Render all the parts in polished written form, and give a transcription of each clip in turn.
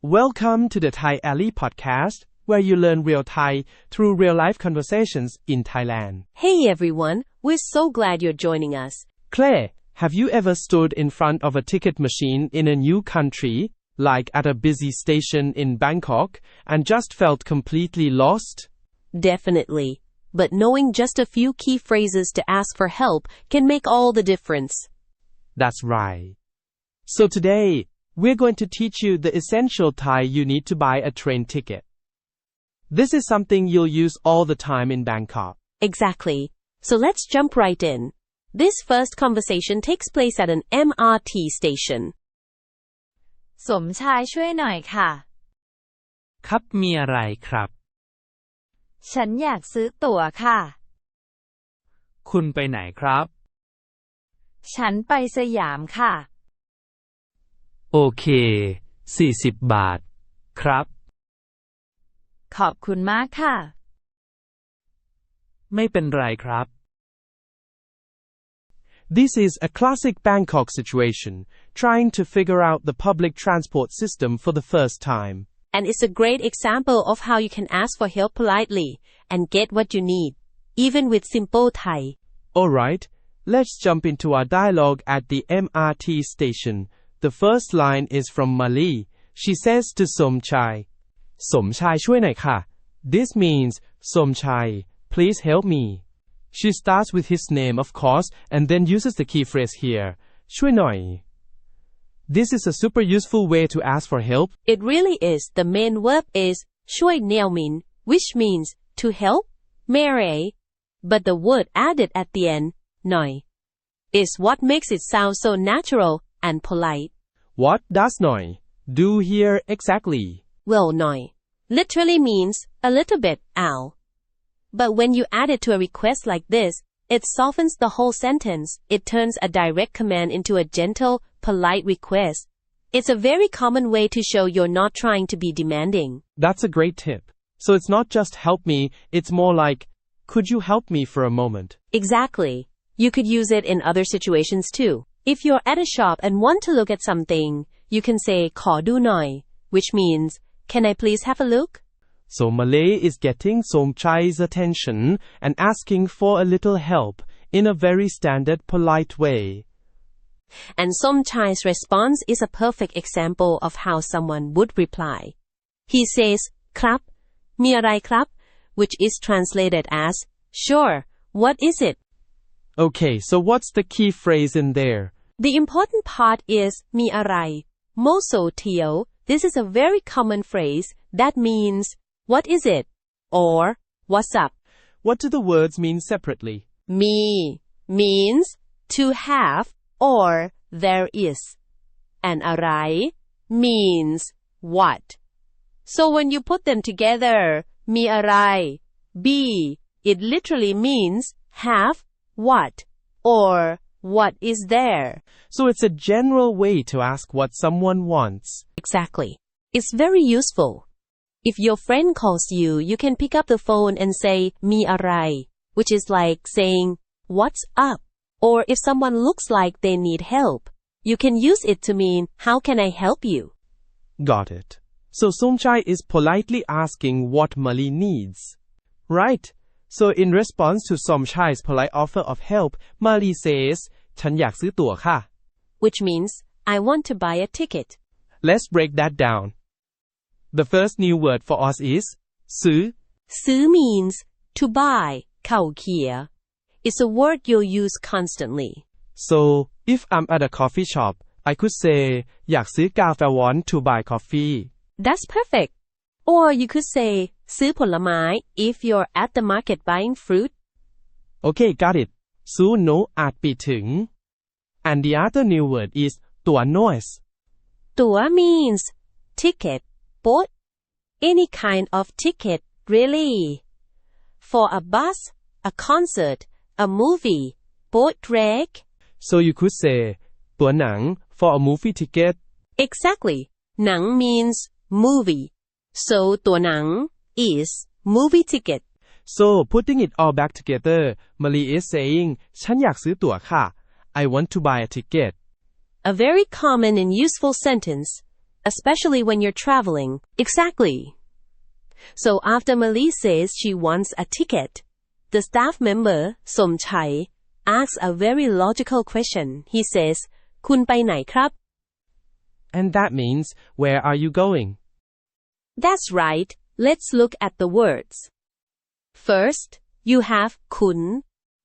Welcome to the Thai Alley podcast, where you learn real Thai through real-life conversations in Thailand. Hey everyone, we're so glad you're joining us. Claire, have you ever stood in front of a ticket machine in a new country, like at a busy station in Bangkok, and just felt completely lost? Definitely. But knowing just a few key phrases to ask for help can make all the difference. That's right. So today, we're going to teach you the essential Thai you need to buy a train ticket. This is something you'll use all the time in Bangkok. Exactly. So let's jump right in. This first conversation takes place at an MRT station. สมชายช่วยหน่อยค่ะ ครับมีอะไรครับ ฉันอยากซื้อตั๋วค่ะ คุณไปไหนครับ ฉันไปสยามค่ะ โอเค40 บาท ครับ ขอบคุณมากค่ะ ไม่เป็นไรครับ This is a classic Bangkok situation, trying to figure out the public transport system for the first time. And it's a great example of how you can ask for help politely and get what you need, even with simple Thai. Alright, let's jump into our dialogue at the MRT station. The first line is from Mali. She says to Somchai, Somchai ช่วยหน่อยค่ะ This means, Somchai, please help me. She starts with his name, of course, and then uses the key phrase here, ช่วยหน่อย This is a super useful way to ask for help. It really is. The main verb is ช่วย min, which means to help, mere. But the word added at the end, หน่อย is what makes it sound so natural and polite. What does หน่อย do here exactly? Well, หน่อย literally means a little bit, ow. But when you add it to a request like this, it softens the whole sentence. It turns a direct command into a gentle, polite request. It's a very common way to show you're not trying to be demanding. That's a great tip. So it's not just help me, it's more like, could you help me for a moment? Exactly. You could use it in other situations too. If you're at a shop and want to look at something, you can say ขอดูหน่อย which means, can I please have a look? So Malay is getting Somchai's attention and asking for a little help in a very standard polite way. And Somchai's response is a perfect example of how someone would reply. He says ครับ มีอะไรครับ which is translated as, sure, what is it? Okay, so what's the key phrase in there? The important part is มีอะไร Moso Tio. This is a very common phrase that means, what is it? Or, what's up? What do the words mean separately? Me means to have or there is. And อะไร means what. So when you put them together, มีอะไร be, it literally means have what or what is there. So it's a general way to ask what someone wants. Exactly. It's very useful. If your friend calls you, you can pick up the phone and say มีอะไร which is like saying what's up. Or if someone looks like they need help, you can use it to mean how can I help you? Got it. So Somchai is politely asking what Mali needs. Right. So in response to Somchai's polite offer of help, Mali says ฉันอยากซื้อตั๋วค่ะ which means I want to buy a ticket. Let's break that down. The first new word for us is ซื้อ ซื้อ means to buy, เข้าเขีย It's a word you'll use constantly. So, if I'm at a coffee shop, I could say อยากซื้อกาแฟ want to buy coffee. That's perfect. Or you could say ซื้อผลไม้ if you're at the market buying fruit. Okay, got it. ซื้อโนอาจไปถึง And the other new word is ตั๋ว noise. ตั๋ว means ticket, ตั๋ว any kind of ticket, really. For a bus, a concert, a movie, ตั๋ว drag. So you could say ตั๋วหนัง for a movie ticket. Exactly. หนัง means movie. So ตั๋วหนัง is movie ticket. So putting it all back together, Mali is saying ฉันอยากซื้อตั๋วค่ะ I want to buy a ticket. A very common and useful sentence. especially when you're traveling. Exactly. So after Mali says she wants a ticket, the staff member, Somchai, asks a very logical question. He says, คุณไปไหนครับ? And that means, where are you going? That's right. Let's look at the words. First, you have คุณ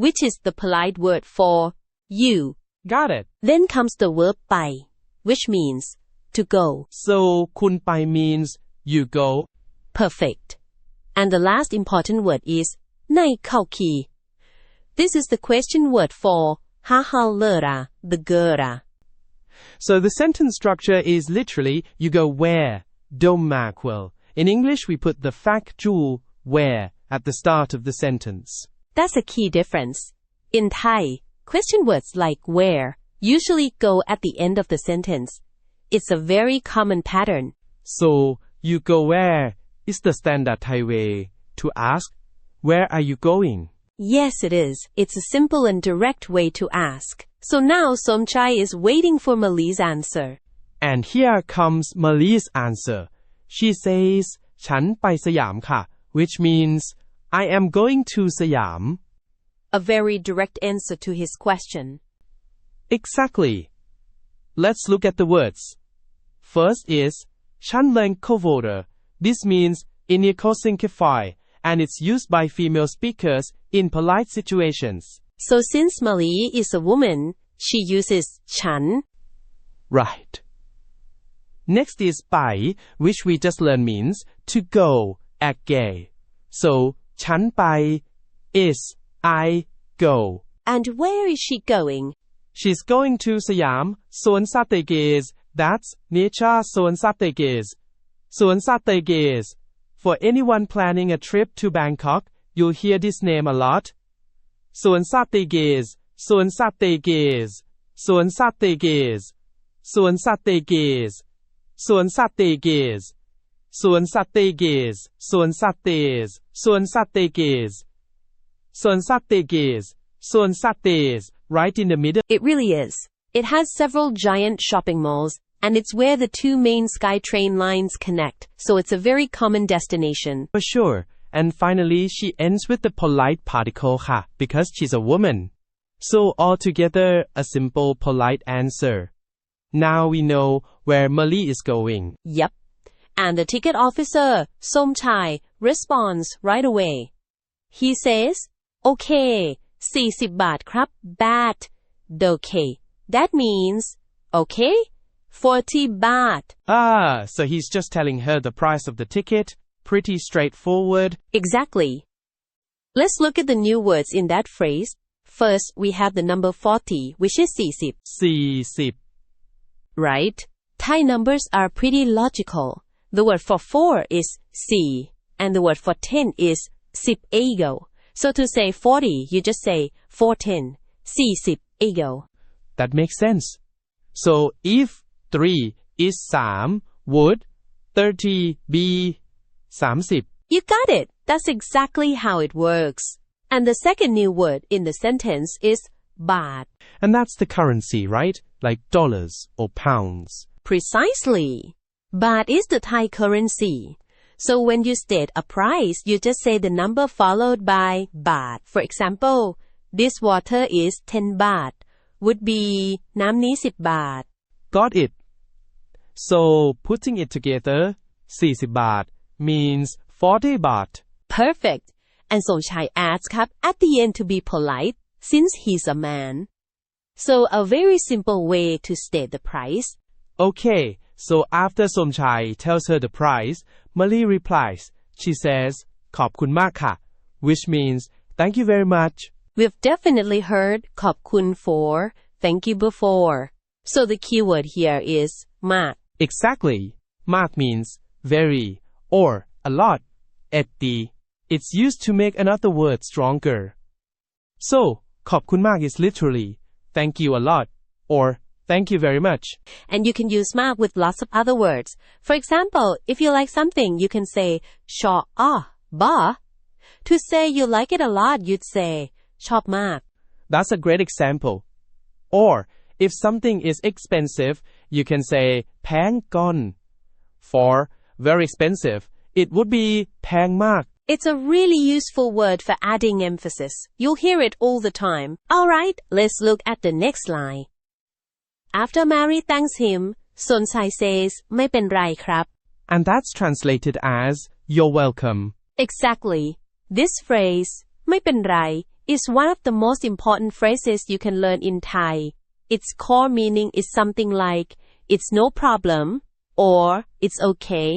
which is the polite word for you. Got it. Then comes the verb ไป which means to go. So, คุณไป means you go. Perfect. And the last important word is ในเข้าคี. This is the question word for hahallera, the gera. So the sentence structure is literally, you go where, don't mark well. In English, we put the factual where at the start of the sentence. That's a key difference. In Thai, question words like where usually go at the end of the sentence. It's a very common pattern. So, you go where is the standard Thai way to ask, where are you going? Yes, it is. It's a simple and direct way to ask. So now Somchai is waiting for Mali's answer. And here comes Mali's answer. She says, ฉันไปสยามค่ะ which means, I am going to Siam. A very direct answer to his question. Exactly. Let's look at the words. First is, ฉันเล่น covoter. This means, in a simplify, and it's used by female speakers in polite situations. So since Mali is a woman, she uses ฉัน. Right. Next is ไป which we just learned means to go, act gay. So, ฉันไป is I go. And where is she going? She's going to Siam, สวนสัตว์ Gaze. That's nature สวนสัตว์ Gaze. สวนสัตว์ Gaze. For anyone planning a trip to Bangkok, you'll hear this name a lot. สวนสัตว์ Gaze. สวนสัตว์ Gaze. สวนสัตว์ Gaze. สวนสัตว์ Gaze. สวนสัตว์ Gaze. สวนสัตว์ Gaze. สวนสัตว์ Gaze. สวนสัตว์ Gaze. สวนสัตว์ Gaze. สวนสัตว์ Gaze. Right in the middle. It really is. It has several giant shopping malls, and it's where the two main SkyTrain lines connect, so it's a very common destination. For sure. And finally, she ends with the polite particle ค่ะ because she's a woman. So altogether, a simple polite answer. Now we know where Mali is going. Yep. And the ticket officer, Somchai, responds right away. He says, okay, 40 บาทครับ baht. Okay. That means, okay, 40 baht. So he's just telling her the price of the ticket. Pretty straightforward. Exactly. Let's look at the new words in that phrase. First, we have the number 40, which is 40. 40. Right? Thai numbers are pretty logical. The word for 4 is si, and the word for 10 is sip ego. So to say 40, you just say 410, si sip ego. That makes sense. So if 3 is 3, would 30 be 30? You got it. That's exactly how it works. And the second new word in the sentence is baht. And that's the currency, right? Like dollars or pounds. Precisely. Baht is the Thai currency. So when you state a price, you just say the number followed by baht. For example, this water is 10 baht. Would be น้ำนี้10 บาท. Got it. So putting it together, 40 baht means 40 baht. Perfect. And Somchai adds ครับ at the end to be polite, since he's a man. So a very simple way to state the price. Okay, so after Somchai tells her the price, Mali replies. She says, ขอบคุณมากค่ะ, which means, thank you very much. We've definitely heard ขอบคุณ for thank you before. So the keyword here is มาก. Exactly. มาก means very or a lot. Etti. It's used to make another word stronger. So, ขอบคุณมาก is literally thank you a lot or thank you very much. And you can use มาก with lots of other words. For example, if you like something, you can say ชอบba. To say you like it a lot, you'd say ชอบมาก. That's a great example. Or, if something is expensive, you can say แพงก่อน For very expensive, it would be แพงมาก It's a really useful word for adding emphasis. You'll hear it all the time. Alright, let's look at the next line. After Mary thanks him, Sonchai says, ไม่เป็นไรครับ And that's translated as, you're welcome. Exactly. This phrase, ไม่เป็นไร is one of the most important phrases you can learn in Thai. Its core meaning is something like, it's no problem, or it's okay.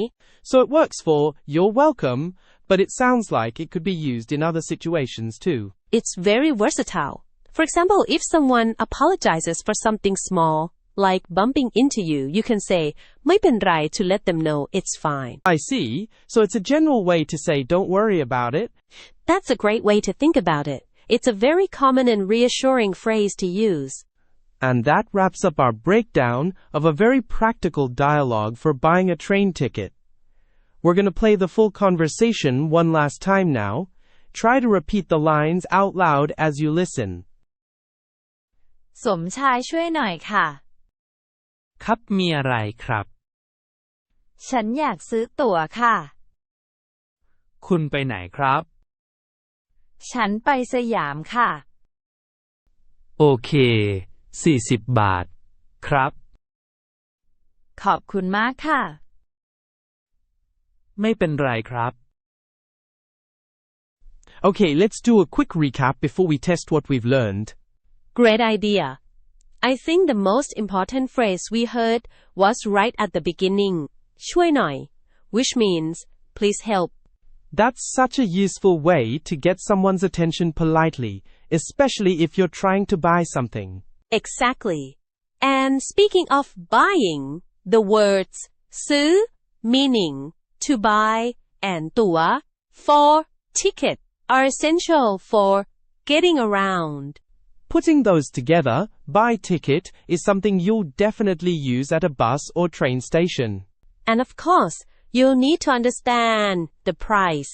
So it works for, you're welcome, but it sounds like it could be used in other situations too. It's very versatile. For example, if someone apologizes for something small, like bumping into you, you can say, ไม่เป็นไร to let them know it's fine. I see. So it's a general way to say don't worry about it. That's a great way to think about it. It's a very common and reassuring phrase to use. And that wraps up our breakdown of a very practical dialogue for buying a train ticket. We're going to play the full conversation one last time now. Try to repeat the lines out loud as you listen. สมชายช่วยหน่อยค่ะ ครับมีอะไรครับ ฉันอยากซื้อตั๋วค่ะ คุณไปไหนครับ ฉันไปสยามค่ะ โอเค40 บาท ครับ ขอบคุณมากค่ะ ไม่เป็นไรครับ Okay, let's do a quick recap before we test what we've learned. Great idea. I think the most important phrase we heard was right at the beginning, ช่วยหน่อย which means, please help. That's such a useful way to get someone's attention politely, especially if you're trying to buy something. Exactly. And speaking of buying, the words ซื้อ meaning to buy and ตั๋ว for ticket are essential for getting around. Putting those together, buy ticket is something you'll definitely use at a bus or train station. And of course, you'll need to understand the price.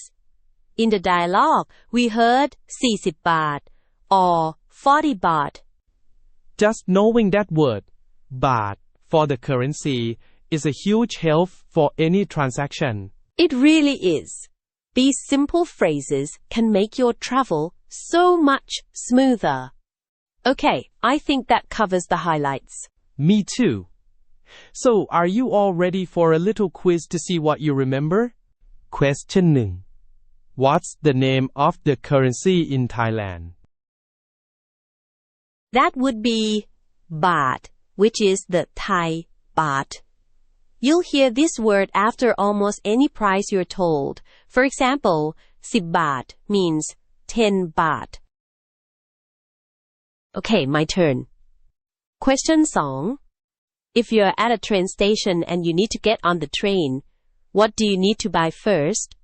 In the dialogue, we heard 40 baht or 40 baht. Just knowing that word, baht, for the currency, is a huge help for any transaction. It really is. These simple phrases can make your travel so much smoother. Okay, I think that covers the highlights. Me too. So, are you all ready for a little quiz to see what you remember? Question 1. What's the name of the currency in Thailand? That would be baht, which is the Thai baht. You'll hear this word after almost any price you're told. For example, 10 baht means 10 baht. Okay, my turn. Question 2. If you're at a train station and you need to get on the train, what do you need to buy first?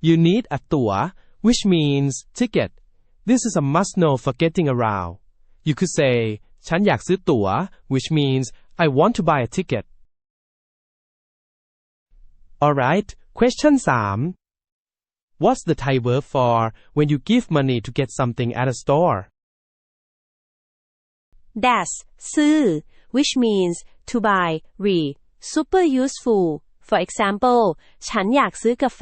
You need a ตั๋ว which means ticket. This is a must-know for getting around. You could say, ฉันอยากซื้อตั๋ว which means I want to buy a ticket. Alright, question 3. What's the Thai verb for when you give money to get something at a store? That's ซื้อ which means to buy, super useful. For example, ฉันอยากซื้อกาแฟ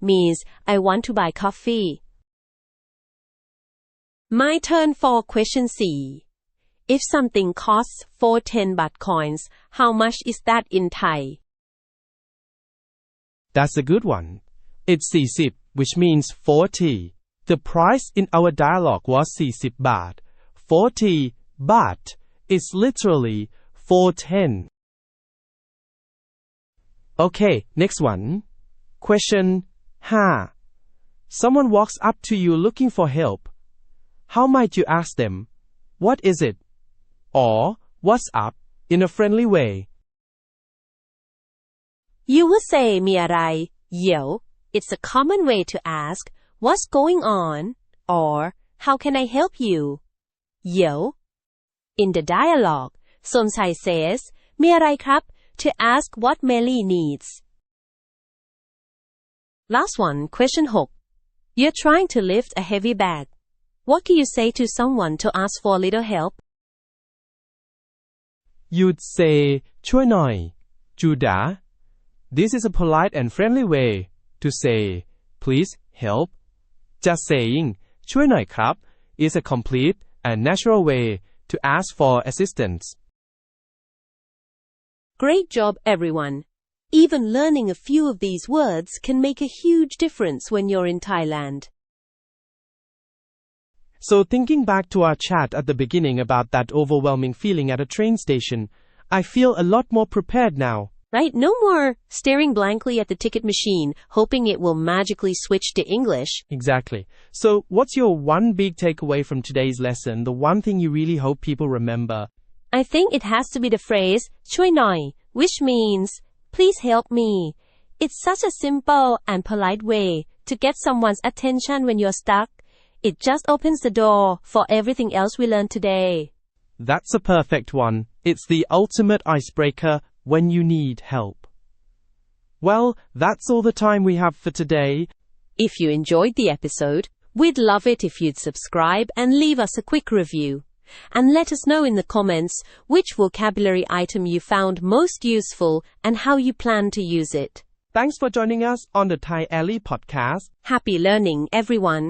means I want to buy coffee. My turn for question C. If something costs 4 10 baht coins, how much is that in Thai? That's a good one. It's 40, which means 40. The price in our dialogue was 40 baht. 40 baht is literally 410. Okay, next one. Question 5. Someone walks up to you looking for help. How might you ask them, what is it? Or, what's up, in a friendly way? You would say มีอะไร Yo. It's a common way to ask, what's going on? Or, how can I help you? Yo. In the dialogue, Sonchai says, มีอะไรครับ to ask what Melly needs. Last one, question 6. You're trying to lift a heavy bag. What can you say to someone to ask for a little help? You'd say ช่วยหน่อย Juda. This is a polite and friendly way to say, please help. Just saying, ช่วยหน่อยครับ is a complete and natural way to ask for assistance. Great job, everyone. Even learning a few of these words can make a huge difference when you're in Thailand. So thinking back to our chat at the beginning about that overwhelming feeling at a train station, I feel a lot more prepared now. Right? No more staring blankly at the ticket machine, hoping it will magically switch to English. Exactly. So what's your one big takeaway from today's lesson, the one thing you really hope people remember? I think it has to be the phrase ช่วยหน่อย which means please help me. It's such a simple and polite way to get someone's attention when you're stuck. It just opens the door for everything else we learned today. That's a perfect one. It's the ultimate icebreaker when you need help. Well, that's all the time we have for today. If you enjoyed the episode, we'd love it if you'd subscribe and leave us a quick review. And let us know in the comments which vocabulary item you found most useful and how you plan to use it. Thanks for joining us on the Thai Alley podcast. Happy learning, everyone!